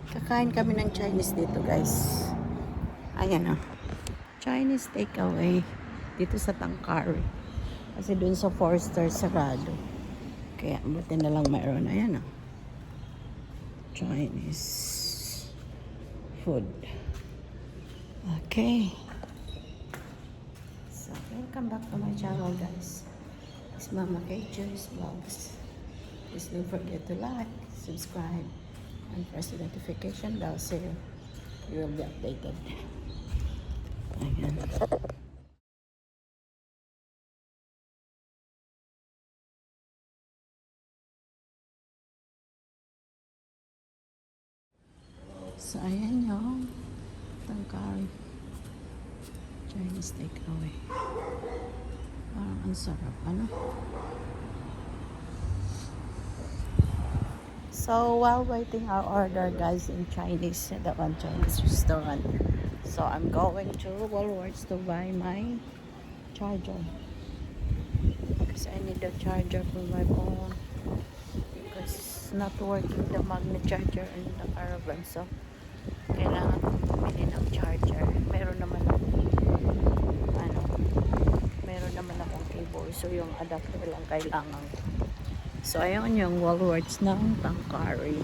Kakain kami ng Chinese dito, guys. Ayan o. Chinese takeaway. Dito sa Tangkari. Kasi dun sa 4-star sarado. Kaya buti na lang mayroon. Ayan o. Chinese food. Okay. So, welcome back to my channel, guys. It's Mama Kay's Vlogs. Please don't forget to like, subscribe, and press the notification bell so you will be updated. Ayan. So, ayan yung Tangkari Chinese takeaway. Parang ang sarap, ano? So, while waiting our order, guys, in Chinese, that one Chinese restaurant. So, I'm going to Walmarts to buy my charger. Because I need a charger for my phone. Because it's not working the magnet charger in the caravan. So, kailangan kong bumili ng charger. Meron naman akong cable. So, yung adapter lang kailangan ko. So, ayun yung Walmarts ng Tangkari.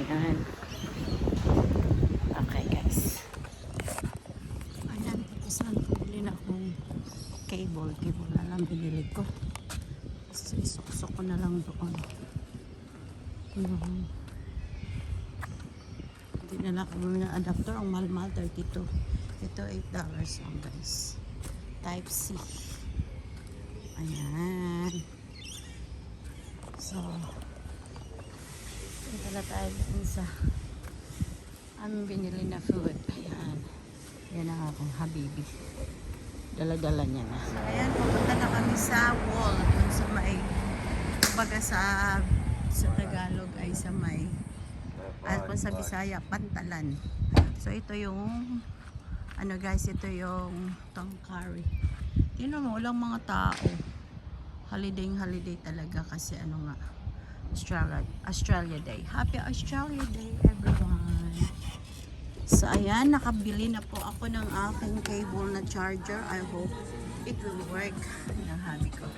Ayan. Okay, guys. Ayan. Saan bumili na akong cable. Cable na lang binili ko. Kasi suksok ko na lang doon. Hindi na lang ako bumili ng adapter. Ang mahal-mahal, 32. Ito, $8 lang, guys. Type C. Ayan. So, punta na tayo dun sa aming binili na food. Ayan. Yan ang akong habibi. Dala-dala niya na. So, ayan. Pupunta na kami sa wall. Dun sa may, kumbaga sa Tagalog ay sa may, kung sa Bisaya, pantalan. So, ito yung, ano guys, ito yung Tangkari. Tingnan mo, walang mga tao. Holiday talaga kasi ano nga, Australia Day. Happy Australia Day, everyone. So, ayan, nakabili na po ako ng aking cable na charger. I hope it will work. Ang habi ko.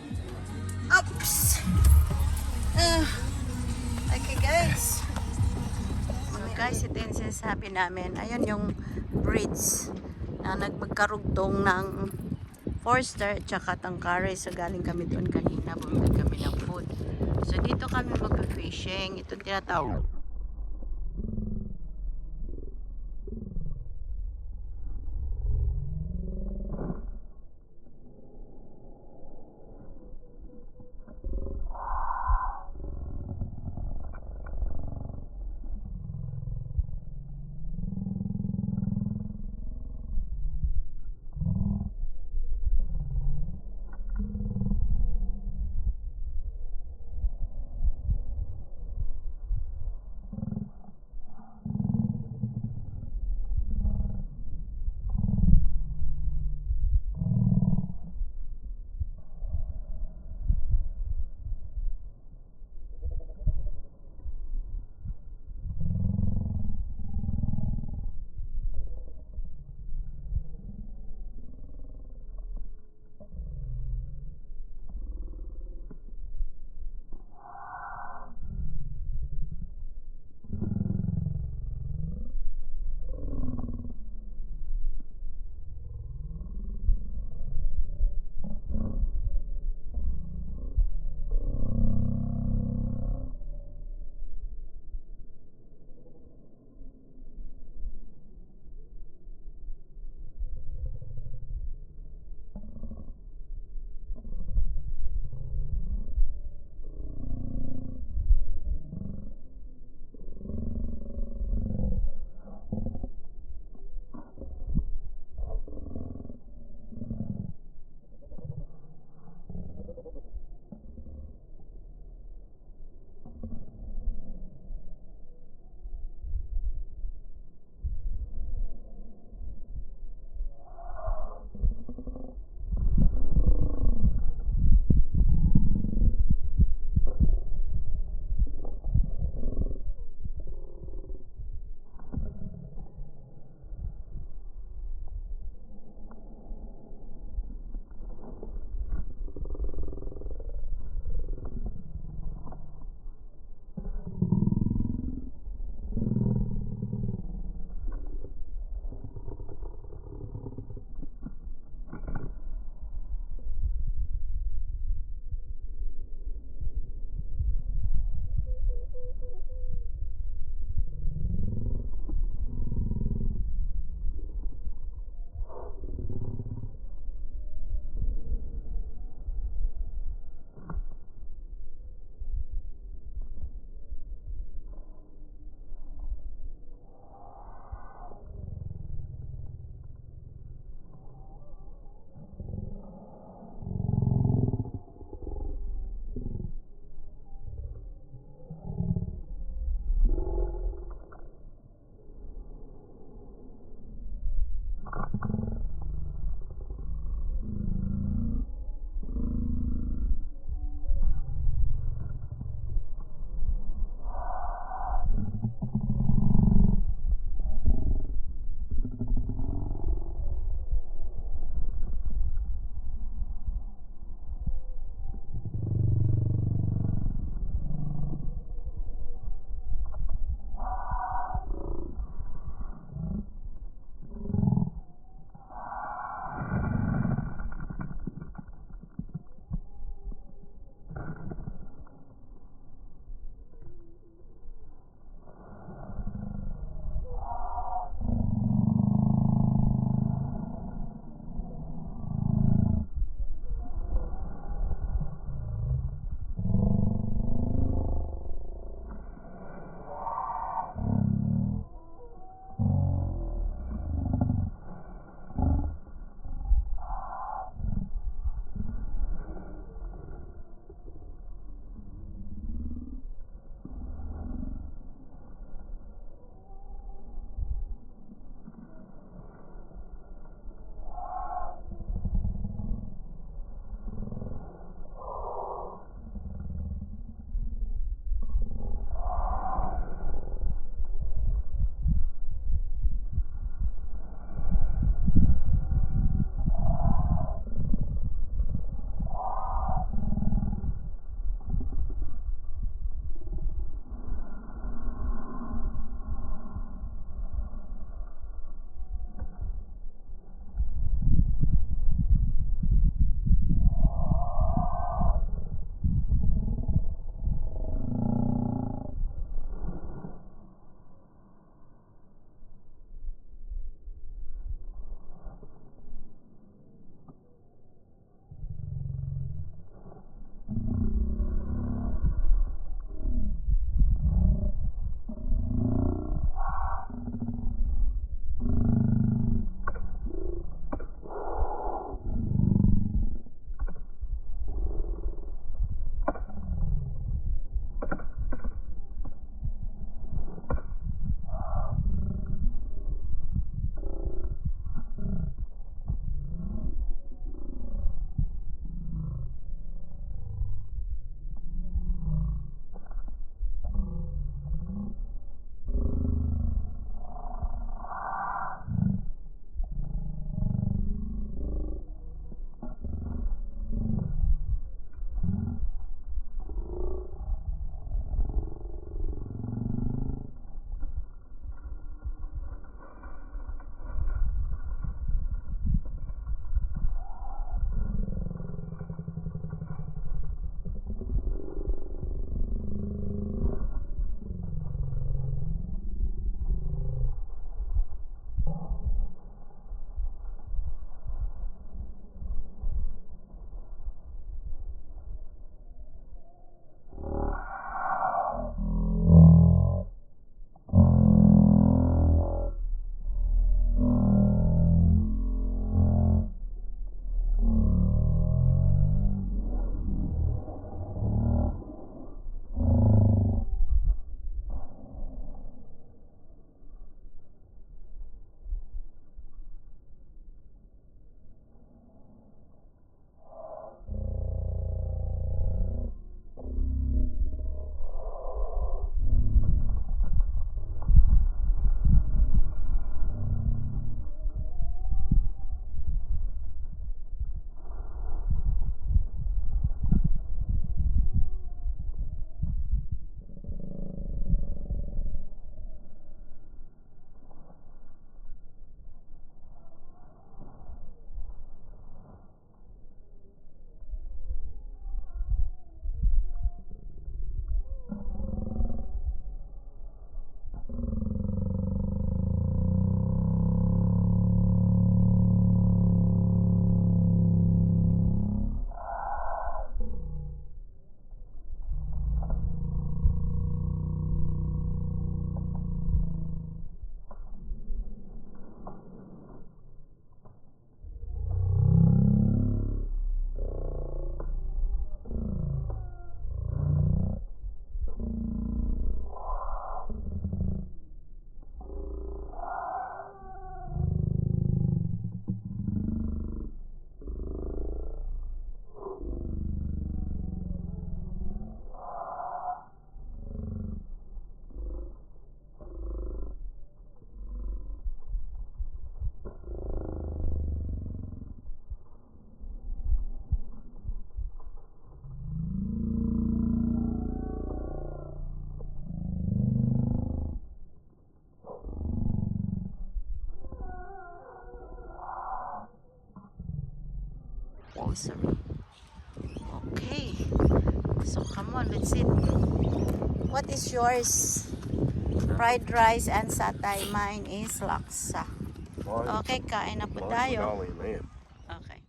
Oops! Okay, guys. So, guys, ito yung sinasabi namin. Ayan yung bridge na nagmagkarugtong ng 4-star at saka Tangkari. So, galing kami doon kanina. Bumili kami ng food. So, dito kami mag-fishing. Ito tinatawag. grocery. Okay. So come on, let's eat. What is yours? Fried rice and satay. Mine is laksa. Okay, kain na po tayo. Okay.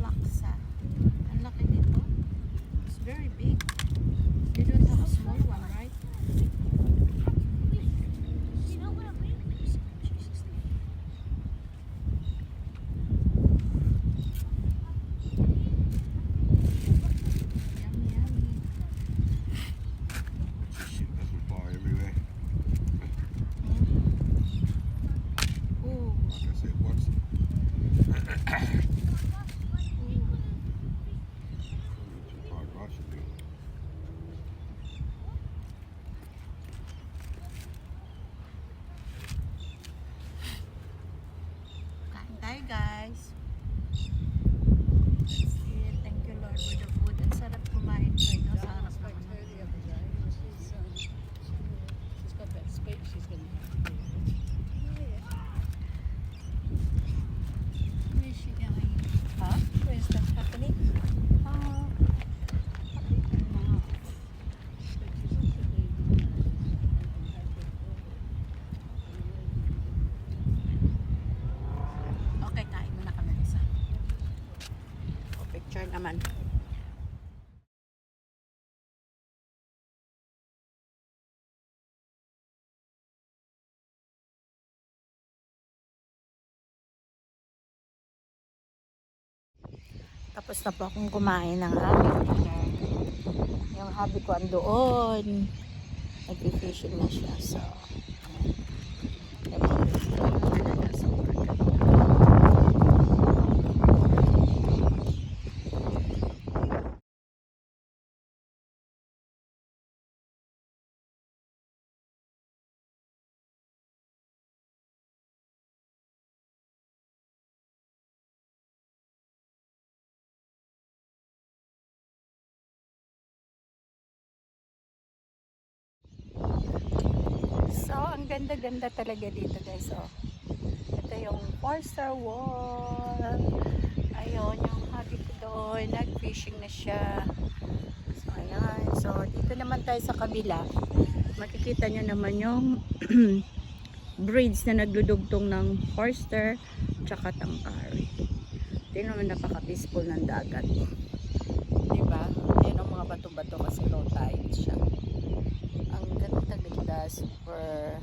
Laksa. Ang laki nito. It's very big. You don't have a small one, right? Yummy, yummy. Shit doesn't fly everywhere. Ooh. Like I said, once fried rice should be. Kain tayo, guys. Thank you, Lord, for the food. Ang sarap kumain tayo. No? Sa harap naman. She's got that speech she's going to have to do. Where is she going? Huh? Where is that happening? Oh. Okay, kain muna kami isa. O, picture naman. Tapos na po akong kumain ng hubby. Yung hubby ko andoon. Nag-fishing na siya. So, ang ganda-ganda talaga dito, guys. So, ito yung 4-star wall. Ayun, yung hubby ko doon. Nag-fishing na siya. So, ayan. So, dito naman tayo sa kabila. Makikita nyo naman yung bridge na nagludugtong ng Forster tsaka Tangkari. Ito naman napaka-peaceful ng dagat. Diba? Ayan ang mga bato-bato kasi low tide siya. Ang ganda-ganda. Super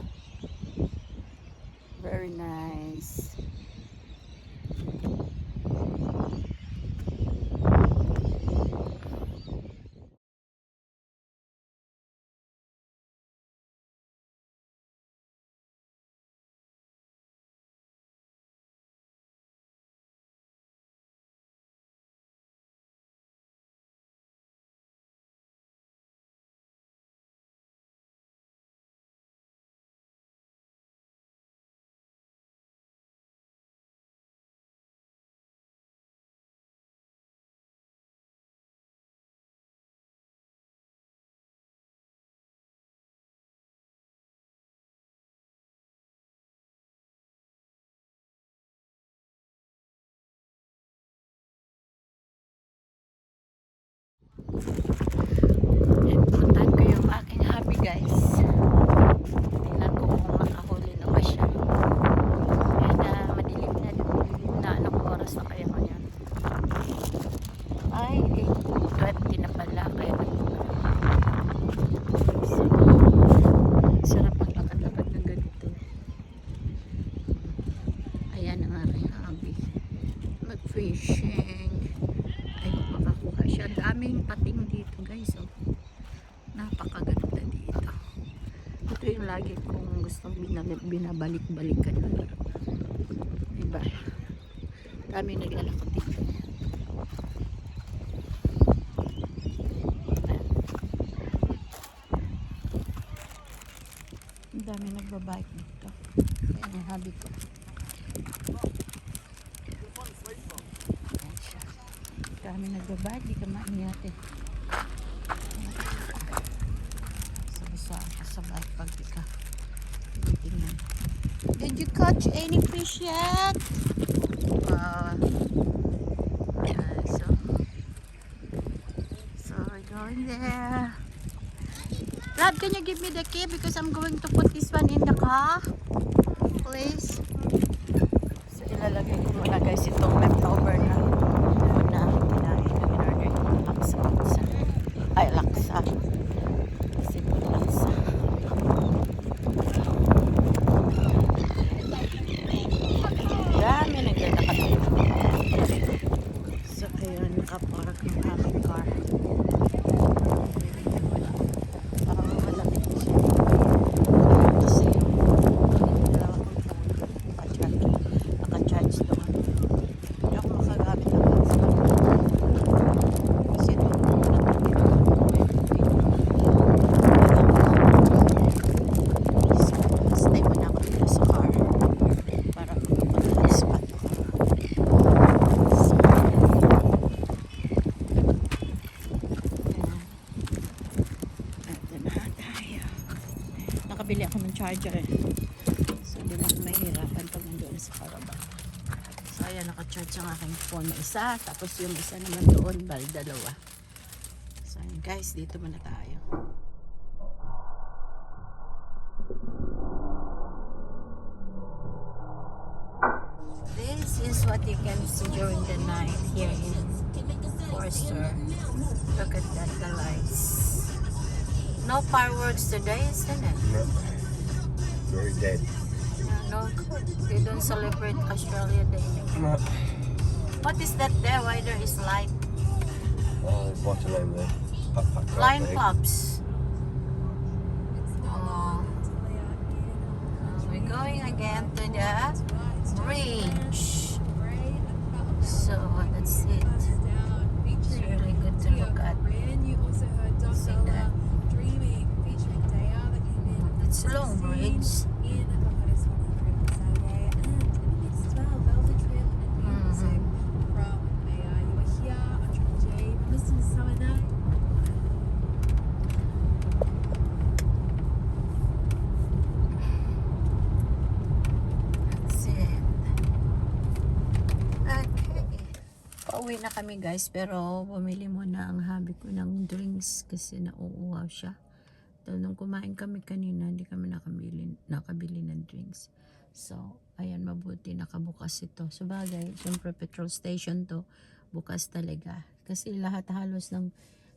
very nice. And puntahan ko yung aking hubby, guys. Tingnan ko kung makahuli na ba siya. And madilim na anong oras na kaya kanya. Ay, 8:20 na pala. Kaya so, sarap maglakad-lakad ng ganito. Ayan ang aking hubby. Mag-fishing. Ay, makakuha siya. Daming pating dito, guys. Oh. Napakaganda dito. Ito yung lagi kong gustong binabalik-balikan. Diba? Dami naglalakad dito. nagbabike dito. Ayan yung hobby ko. Ayan siya. Kami nagbabike, di ka maingatin. Sabisa ako sa bike pag di ka tinitingnan. Did you catch any fish yet? So we're going there. Rob, can you give me the key because I'm going to put this one in the car? Please. So ilalagay ko muna guys itong leftover na kinain. In-order ko ng laksa. Ay, laksa. Simple laksa. Dami naglalakad. So kaya nakapark ng aking car. Nakabili ako ng charger eh. So hindi na ako mahihirapan pag nandoon sa Caraba. So ayan, naka-charge ang aking phone na isa. Tapos yung isa naman doon, bali dalawa. So ayan guys, dito muna tayo. This is what you can see during the night here in Forster. Look at that, the lights. No fireworks today, isn't it? No. Very dead. No, they don't celebrate Australia Day. No. What is that there? Why there is light? What's the name there? Line pups. Oh. We're going again to the bridge. So that's it. It's really good to look at. See that? It's long bridge. Pauwi na kami guys, pero bumili muna ang hubby ko ng drinks kasi nauuhaw siya. So, nung kumain kami kanina, hindi kami nakabili ng drinks. So, ayan, mabuti nakabukas ito. So, bagay, syempre petrol station to, bukas talaga. Kasi lahat halos ng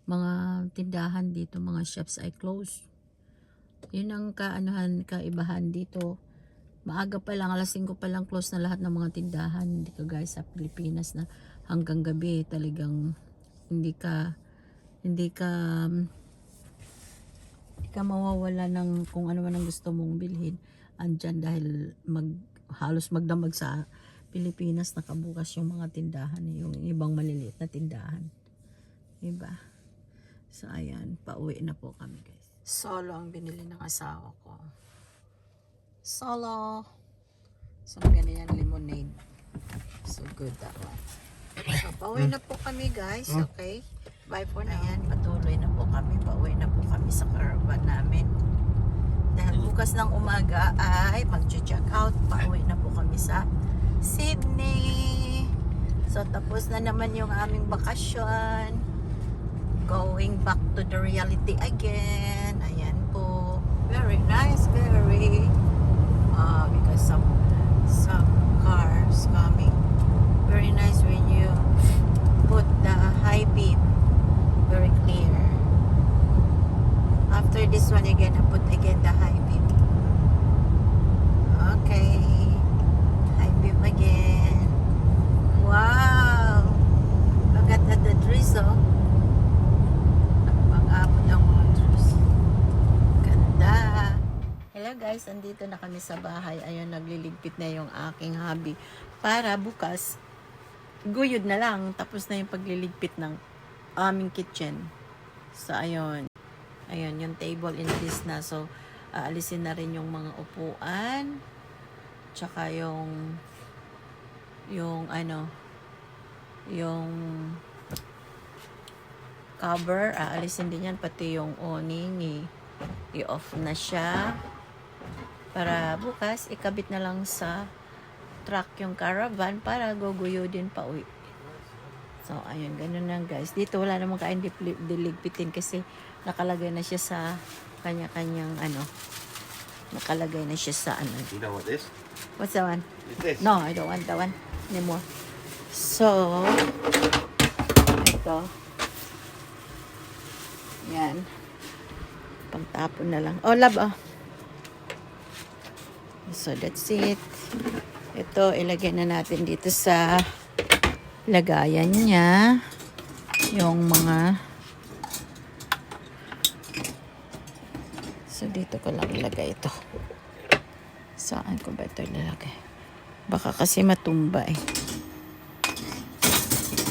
mga tindahan dito, mga shops ay closed. Yun ang kaibahan dito. Maaga pa lang, alas 5 pa lang close na lahat ng mga tindahan. Hindi ka guys sa Pilipinas na hanggang gabi talagang hindi ka mawawala ng kung ano man ang gusto mong bilhin. Andyan dahil halos magdamag sa Pilipinas nakabukas yung mga tindahan, yung ibang maliliit na tindahan. Diba? So ayan, pauwi na po kami guys. Solo ang binili ng asawa ko. Solo. So ganyan lemonade. So good that one. So pauwi na po kami guys. Okay. Bye for now. Ayan, patuloy na po kami. Pauwi na po kami sa caravan namin. Dahil bukas ng umaga ay mag-check out. Pauwi na po kami sa Sydney. So tapos na naman yung aming bakasyon. Going back to the reality again. Ayan po. Very nice, very. Because some cars coming. Very nice when you put the high beam. Very clear. After this one again, I put again the high beam. Okay. High beam again. Wow. Look at the drizzle. Pag-abot ang mga trees. Ganda. Hello guys, andito na kami sa bahay. Ayun, nagliligpit na yung aking hubby. Para bukas, guyod na lang. Tapos na yung pagliligpit ng aming kitchen. So, ayun. Ayun, yung table in this na. So, Aalisin na rin yung mga upuan. Tsaka yung cover. Aalisin din yan. Pati yung awning. I-off na siya. Para bukas, ikabit na lang sa truck yung caravan para guguyo din pa uwi. So, ayun, ganun lang guys. Dito wala namang kain diligpitin kasi nakalagay na siya sa kanya-kanyang nakalagay na siya sa You know what this? What's that one? It's this. No, I don't want that one anymore. So, ito. Yan. Pangtapon na lang. Oh, love, oh. So, that's it. Ito, ilagay na natin dito sa lagayan niya. Yung mga... So, dito ko lang ilagay ito. Saan ko ba ito ilalagay? Baka kasi matumba eh.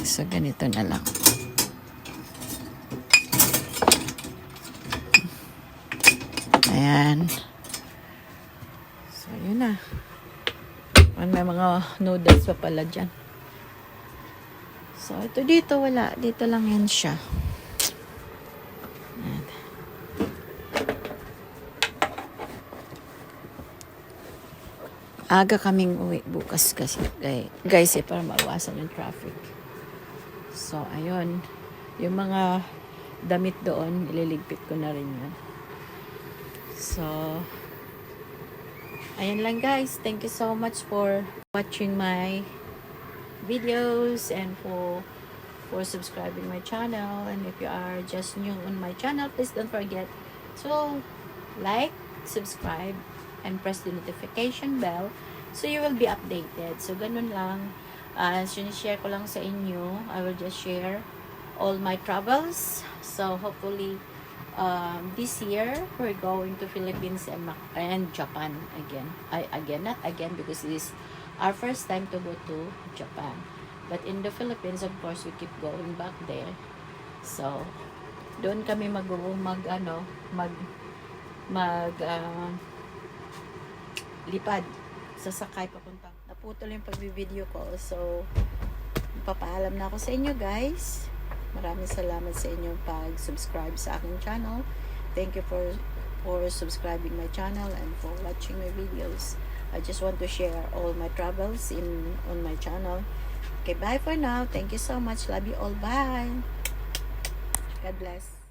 So, ganito na lang. Ayan. So, yun na. May mga noodles pa pala dyan. So, ito dito wala. Dito lang yan siya. Ayan. Aga kaming uwi bukas kasi guys para mawasan yung traffic. So, ayun. Yung mga damit doon, ililigpit ko na rin yun. So, ayan lang guys. Thank you so much for watching my videos and for subscribing my channel. And if you are just new on my channel, please don't forget to like, subscribe, and press the notification bell so you will be updated. So, ganun lang. Sinishare ko lang sa inyo. I will just share all my travels. So, hopefully, this year, we're going to Philippines and Japan again. Not again because it is our first time to go to Japan. But in the Philippines, of course, we keep going back there. So, doon kami lipad sasakay papunta. Naputol yung pag-video ko. So, papaalam na ako sa inyo guys. Maraming salamat sa inyong pag-subscribe sa aking channel. Thank you for subscribing my channel and for watching my videos. I just want to share all my travels on my channel. Okay, bye for now. Thank you so much. Love you all. Bye. God bless.